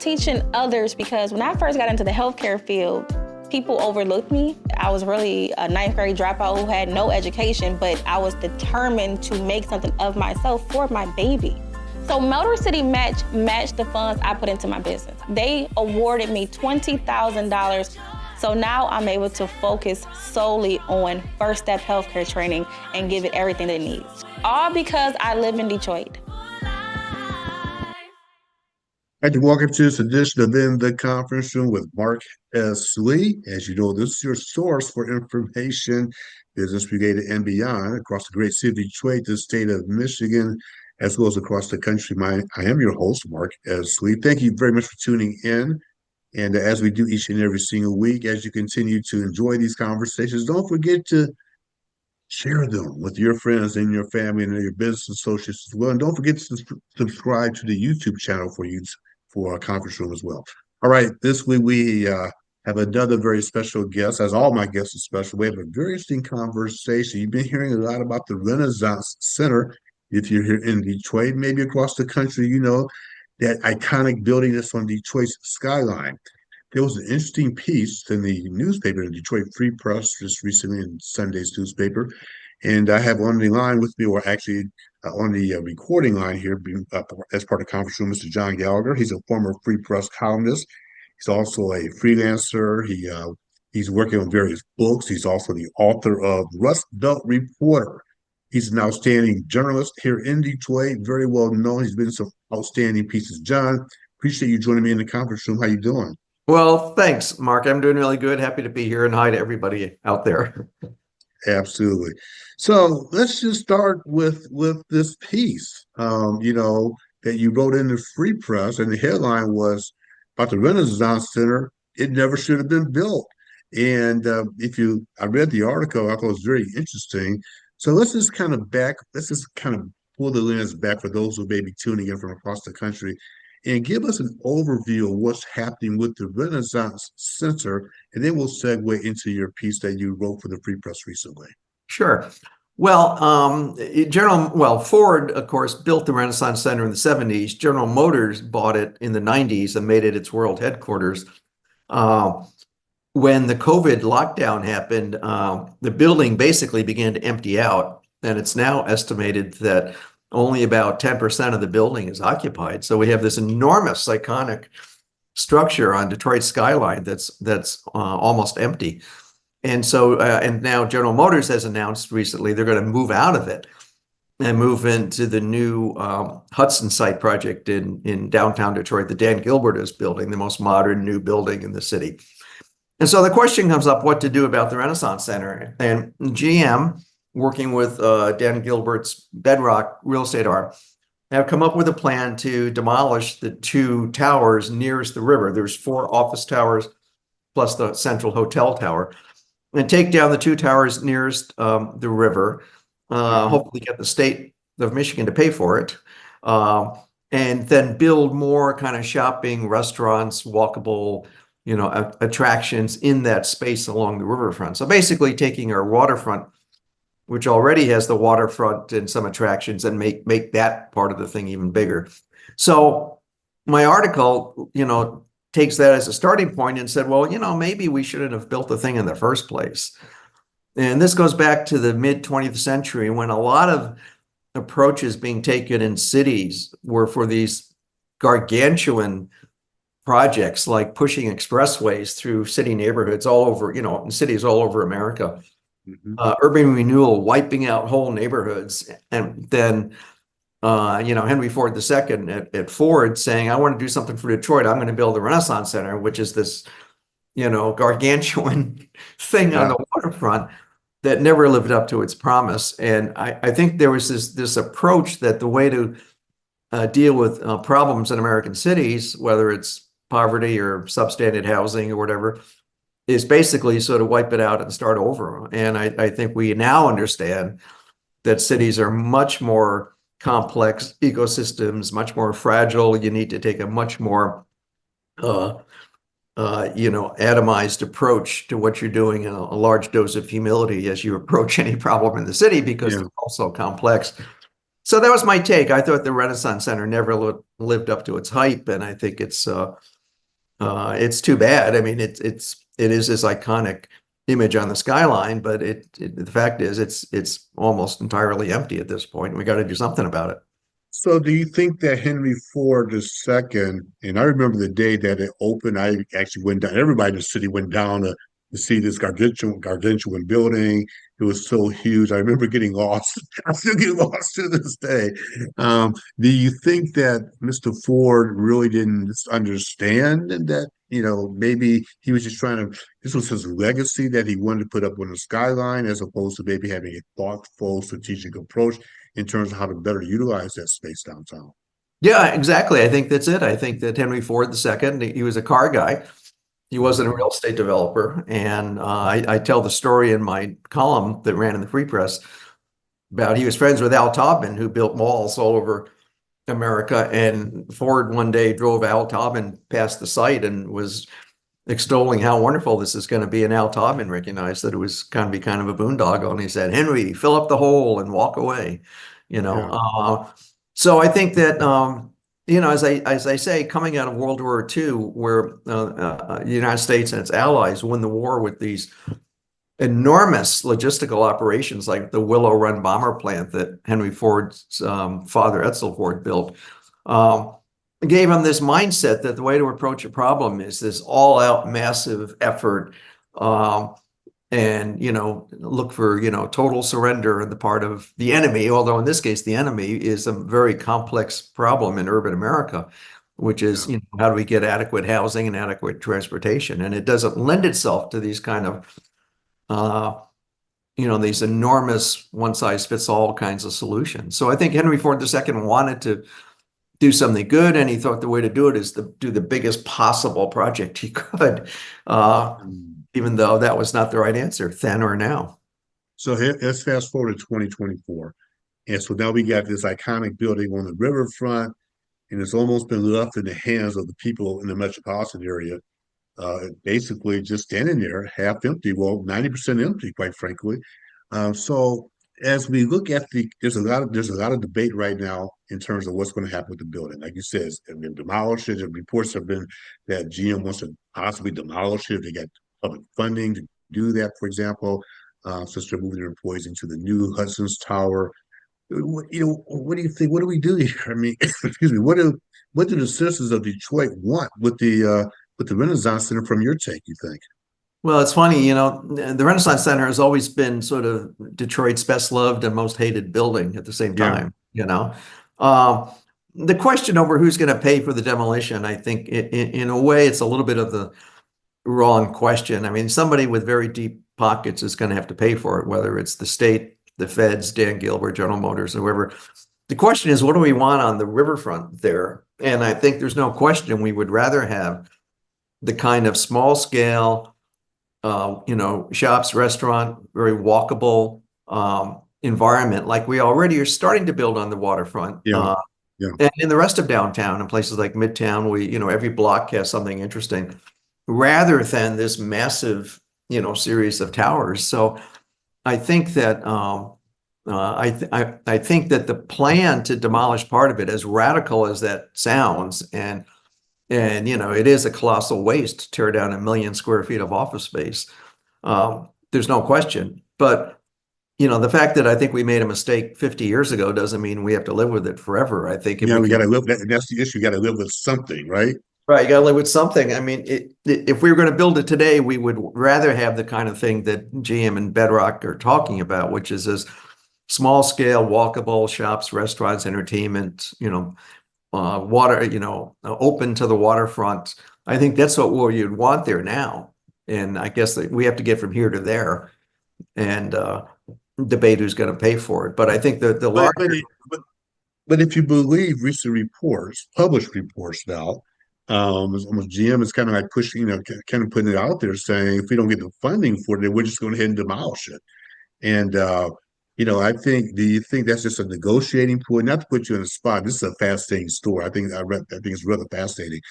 teaching others, because when I first got into the healthcare field, people overlooked me. I was really a ninth grade dropout who had no education, but I was determined to make something of myself for my baby. So Motor City matched the funds I put into my business. They awarded me $20,000. So now I'm able to focus solely on first step healthcare training and give it everything it needs. All because I live in Detroit. I'd like to welcome to this edition of In the Conference Room with Mark S. Lee. As you know, this is your source for information, business related and beyond, across the great city of Detroit, the state of Michigan, as well as across the country. I am your host, Mark S. Lee. Thank you very much for tuning in. And as we do each and every single week, as you continue to enjoy these conversations, don't forget to share them with your friends and your family and your business associates as well. And don't forget to subscribe to the YouTube channel for our conference room as well. All right, this week we have another very special guest, as all my guests are special. We have a very interesting conversation. You've been hearing a lot about the Renaissance Center. If you're here in Detroit, maybe across the country, you know that iconic building that's on Detroit's skyline. There was an interesting piece in the newspaper, the Detroit Free Press, just recently in Sunday's newspaper. And I have on the line with me, or actually on the recording line here, as part of the conference room, Mr. John Gallagher. He's a former Free Press columnist. He's also a freelancer. He's working on various books. He's also the author of Rust Belt Reporter. He's an outstanding journalist here in Detroit, very well known. He's been some outstanding pieces. John, appreciate you joining me in the conference room. How you doing? Well, thanks, Mark. I'm doing really good. Happy to be here, and hi to everybody out there. Absolutely. So let's just start with this piece, that you wrote in the Free Press, and the headline was about the Renaissance Center. It never should have been built. And I read the article. I thought it was very interesting. So let's just kind of pull the lens back for those who may be tuning in from across the country, and give us an overview of what's happening with the Renaissance Center, and then we'll segue into your piece that you wrote for the Free Press recently. Sure. Well, Ford, of course, built the Renaissance Center in the 70s. General Motors bought it in the 90s and made it its world headquarters. When the COVID lockdown happened, the building basically began to empty out, and it's now estimated that only about 10% of the building is occupied. So we have this enormous iconic structure on Detroit's skyline that's almost empty. And so, and now General Motors has announced recently they're going to move out of it and move into the new Hudson site project in downtown Detroit, the Dan Gilbert is building, the most modern new building in the city. And so the question comes up what to do about the Renaissance Center. And GM, working with Dan Gilbert's Bedrock real estate arm, have come up with a plan to demolish the two towers nearest the river. There's 4 office towers plus the central hotel tower, and take down the 2 towers nearest the river, hopefully get the state of Michigan to pay for it, and then build more kind of shopping, restaurants, walkable, attractions in that space along the riverfront. So basically taking our waterfront, which already has the waterfront and some attractions, and make that part of the thing even bigger. So my article, takes that as a starting point and said, well, maybe we shouldn't have built the thing in the first place. And this goes back to the mid 20th century when a lot of approaches being taken in cities were for these gargantuan projects like pushing expressways through city neighborhoods all over, in cities all over America. Mm-hmm. Urban renewal, wiping out whole neighborhoods. And then, Henry Ford II at Ford saying, I want to do something for Detroit. I'm going to build the Renaissance Center, which is this, gargantuan thing on the waterfront that never lived up to its promise. And I think there was this approach that the way to deal with problems in American cities, whether it's poverty or substandard housing or whatever, is basically sort of wipe it out and start over. And I think we now understand that cities are much more complex ecosystems, much more fragile. You need to take a much more, atomized approach to what you're doing, and a large dose of humility as you approach any problem in the city, because it's also complex. So that was my take. I thought the Renaissance Center never lived up to its hype, and I think it's It's too bad. I mean, it is this iconic image on the skyline, but the fact is it's almost entirely empty at this point. We got to do something about it. So do you think that Henry Ford II, and I remember the day that it opened, I actually went down, everybody in the city went down to see this gargantuan building. It was so huge. I remember getting lost. I still get lost to this day. Do you think that Mr. Ford really didn't understand that, maybe he was just this was his legacy that he wanted to put up on the skyline as opposed to maybe having a thoughtful, strategic approach in terms of how to better utilize that space downtown? Yeah, exactly. I think that's it. I think that Henry Ford II, he was a car guy. He wasn't a real estate developer. And I tell the story in my column that ran in the Free Press about he was friends with Al Taubman, who built malls all over America. And Ford one day drove Al Taubman past the site and was extolling how wonderful this is going to be. And Al Taubman recognized that it was going to be kind of a boondoggle. And he said, Henry, fill up the hole and walk away. Yeah. So I think that, as I say, coming out of World War II, where the United States and its allies won the war with these enormous logistical operations like the Willow Run bomber plant that Henry Ford's father, Edsel Ford, built, gave him this mindset that the way to approach a problem is this all-out massive effort, and look for total surrender on the part of the enemy. Although in this case, the enemy is a very complex problem in urban America, which is how do we get adequate housing and adequate transportation? And it doesn't lend itself to these kind of these enormous one-size-fits-all kinds of solutions. So I think Henry Ford II wanted to do something good, and he thought the way to do it is to do the biggest possible project he could, even though that was not the right answer then or now. So let's fast forward to 2024. And so now we got this iconic building on the riverfront, and it's almost been left in the hands of the people in the metropolitan area, basically just standing there half empty, well, 90% empty, quite frankly. So as we look at there's a lot of debate right now in terms of what's going to happen with the building. Like you said, it's been demolished. The reports have been that GM wants to possibly demolish it. They got public funding to do that, for example, since they're moving their employees into the new Hudson's Tower. What do you think? What do we do here? I mean, excuse me. What do the citizens of Detroit want with the Renaissance Center from your take, you think? Well, it's funny, the Renaissance Center has always been sort of Detroit's best loved and most hated building at the same Yeah. time. The question over who's going to pay for the demolition, I think in a way, it's a little bit of the wrong question. I mean, somebody with very deep pockets is going to have to pay for it, whether it's the state, the feds, Dan Gilbert, General Motors, whoever. The question is, what do we want on the riverfront there? And I think there's no question we would rather have the kind of small scale, shops, restaurant, very walkable environment like we already are starting to build on the waterfront. Yeah. Yeah. And in the rest of downtown and places like Midtown, every block has something interesting, rather than this massive, series of towers. So I think that I think that the plan to demolish part of it, as radical as that sounds, and it is a colossal waste to tear down 1 million square feet of office space. There's no question. But, the fact that I think we made a mistake 50 years ago doesn't mean we have to live with it forever. I think we got to live. That's the issue. You got to live with something, right? Right, you got to live with something. I mean, if we were going to build it today, we would rather have the kind of thing that GM and Bedrock are talking about, which is this small scale, walkable shops, restaurants, entertainment, water, open to the waterfront. I think that's what you'd want there now. And I guess that we have to get from here to there and debate who's going to pay for it. But I think that the larger. But if you believe recent reports, published reports now, GM is kind of like pushing, kind of putting it out there saying if we don't get the funding for it, then we're just going to ahead and demolish it. And do you think that's just a negotiating point? Not to put you in a spot. This is a fascinating story. I think it's rather fascinating.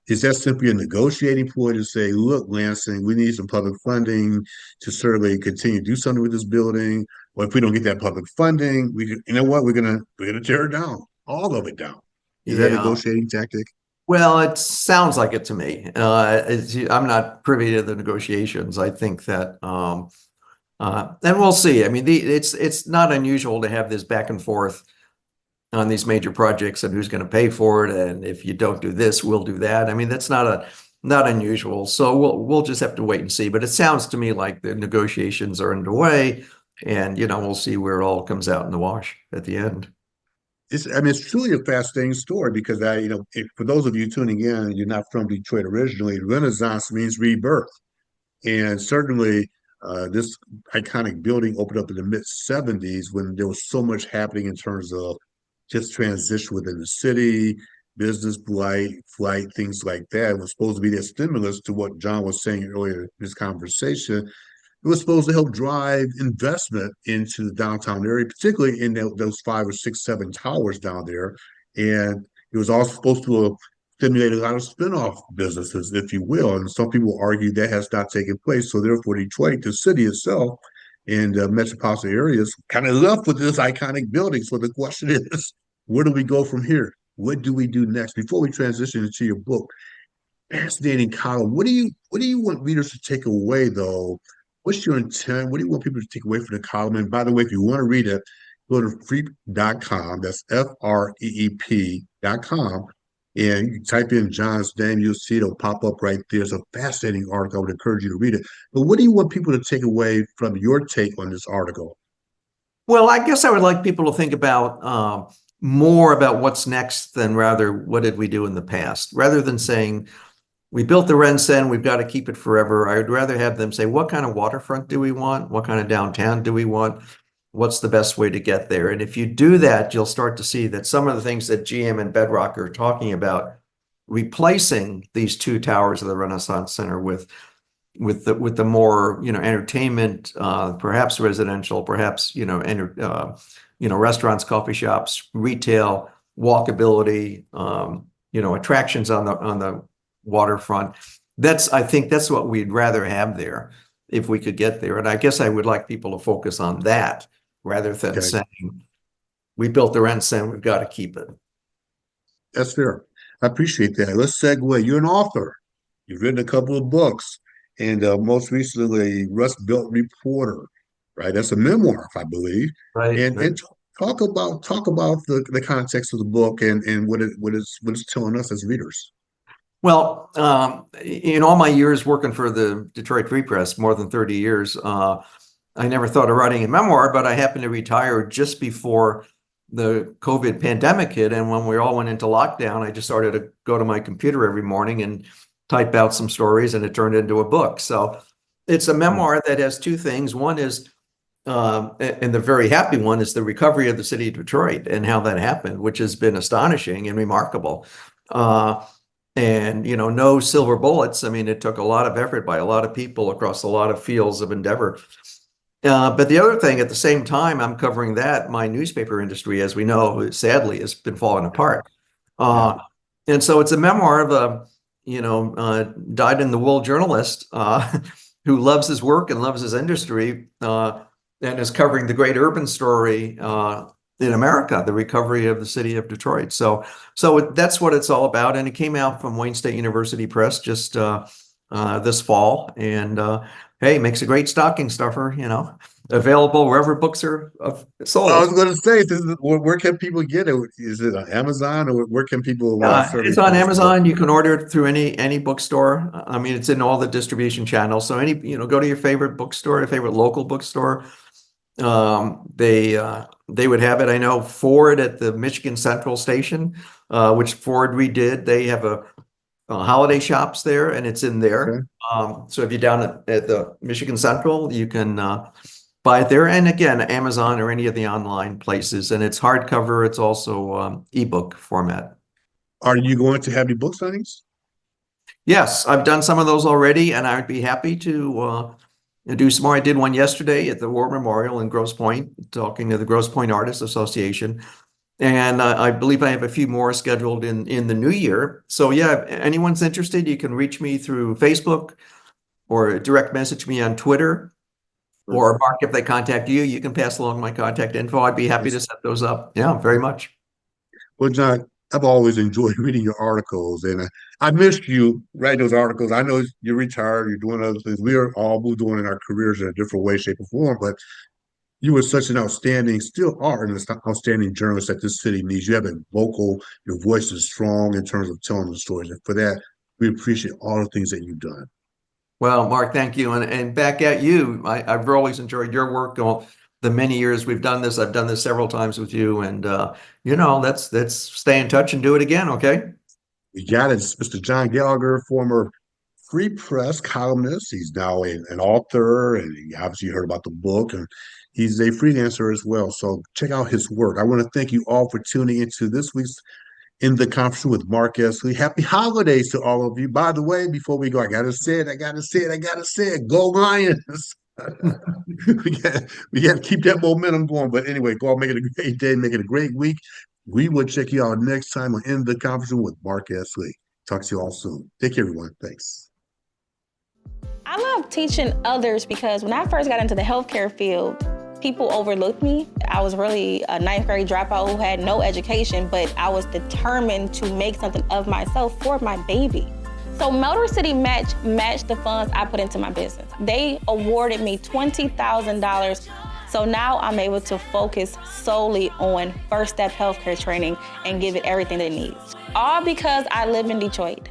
Is that simply a negotiating point to say, look, Lansing, we need some public funding to certainly continue to do something with this building? Or if we don't get that public funding, you know what, we're gonna tear it down, all of it down. Is that a negotiating tactic? Well, it sounds like it to me. I'm not privy to the negotiations. I think that, and we'll see. I mean, it's not unusual to have this back and forth on these major projects and who's going to pay for it. And if you don't do this, we'll do that. I mean, that's not unusual. So we'll just have to wait and see. But it sounds to me like the negotiations are underway, and we'll see where it all comes out in the wash at the end. I mean, it's truly a fascinating story because for those of you tuning in, you're not from Detroit originally. Renaissance means rebirth, and certainly this iconic building opened up in the mid '70s when there was so much happening in terms of just transition within the city, business flight, things like that. It was supposed to be their stimulus to what John was saying earlier in this conversation. It was supposed to help drive investment into the downtown area, particularly in those five or six, seven towers down there. And it was also supposed to stimulate a lot of spinoff businesses, if you will. And some people argue that has not taken place. So therefore, Detroit, the city itself, and metropolitan areas kind of left with this iconic building. So the question is, where do we go from here? What do we do next? Before we transition into your book, fascinating column. What do you want readers to take away though? What's your intent? What do you want people to take away from the column? And by the way, if you want to read it, go to freep.com. That's FREEP.com. And you type in John's name, you'll see it'll pop up right there. It's a fascinating article. I would encourage you to read it. But what do you want people to take away from your take on this article? Well, I guess I would like people to think about more about what's next than rather what did we do in the past, rather than saying we built the RenCen, we've got to keep it forever. I would rather have them say, what kind of waterfront do we want? What kind of downtown do we want? What's the best way to get there? And if you do that, you'll start to see that some of the things that GM and Bedrock are talking about, replacing these two towers of the Renaissance Center with the more entertainment, perhaps residential, perhaps restaurants, coffee shops, retail, walkability, attractions on the waterfront. I think that's what we'd rather have there if we could get there. And I guess I would like people to focus on that rather than saying we built the RenCen, we've got to keep it. That's fair. I appreciate that. Let's segue. You're an author. You've written a couple of books, and most recently, Rust Belt Reporter. Right, that's a memoir, I believe. Right. And talk about the context of the book and what it's telling us as readers. Well, in all my years working for the Detroit Free Press, more than 30 years, I never thought of writing a memoir, but I happened to retire just before the COVID pandemic hit. And when we all went into lockdown, I just started to go to my computer every morning and type out some stories, and it turned into a book. So it's a memoir that has two things. One is, and the very happy one is the recovery of the city of Detroit and how that happened, which has been astonishing and remarkable. And no silver bullets. I mean, it took a lot of effort by a lot of people across a lot of fields of endeavor. But the other thing, at the same time, I'm covering that my newspaper industry, as we know, sadly, has been falling apart. And so it's a memoir of a dyed-in-the-wool journalist who loves his work and loves his industry, and is covering the great urban story in America, the recovery of the city of Detroit. So that's what it's all about. And it came out from Wayne State University Press just this fall. And hey, makes a great stocking stuffer, available wherever books are sold. I was going to say, where can people get it? Is it on Amazon, or where can people? It's on Amazon. You can order it through any bookstore. I mean, it's in all the distribution channels. So go to your favorite bookstore, your favorite local bookstore. They would have it. I know Ford at the Michigan Central Station, which Ford redid. They have a holiday shops there, and it's in there. Okay. So if you're down at the Michigan Central, you can buy it there. And again, Amazon or any of the online places. And it's hardcover. It's also ebook format. Are you going to have any book signings? Yes, I've done some of those already, and I would be happy to do some more. I did one yesterday at the War Memorial in Grosse Pointe, talking to the Grosse Pointe Artists Association. And I believe I have a few more scheduled in the new year. So yeah, if anyone's interested, you can reach me through Facebook or direct message me on Twitter. Or Mark, if they contact you, you can pass along my contact info. I'd be happy to set those up. Yeah, very much. Well, John, I've always enjoyed reading your articles, and I missed you writing those articles. I know you're retired, you're doing other things. We are all doing in our careers in a different way, shape, or form, but you were such an outstanding, still are an outstanding journalist that this city needs. You have been vocal, your voice is strong in terms of telling the stories. And for that, we appreciate all the things that you've done. Well, Mark, thank you. And back at you, I've always enjoyed your work. All the many years we've done this, I've done this several times with you. And, let's stay in touch and do it again. Okay. We got it. It's Mr. John Gallagher, former Free Press columnist. He's now an author, and you obviously heard about the book, and he's a freelancer as well. So check out his work. I want to thank you all for tuning into this week's In the Conference with Mark S. Lee. Happy holidays to all of you. By the way, before we go, I gotta say it. Go Lions. we got to keep that momentum going. But anyway, go out, make it a great day, make it a great week. We will check you out next time on In the Conference with Mark S. Lee. Talk to you all soon. Take care, everyone. Thanks. I love teaching others because when I first got into the healthcare field, people overlooked me. I was really a ninth grade dropout who had no education, but I was determined to make something of myself for my baby. So Motor City matched the funds I put into my business. They awarded me $20,000. So now I'm able to focus solely on first step healthcare training and give it everything it needs. All because I live in Detroit.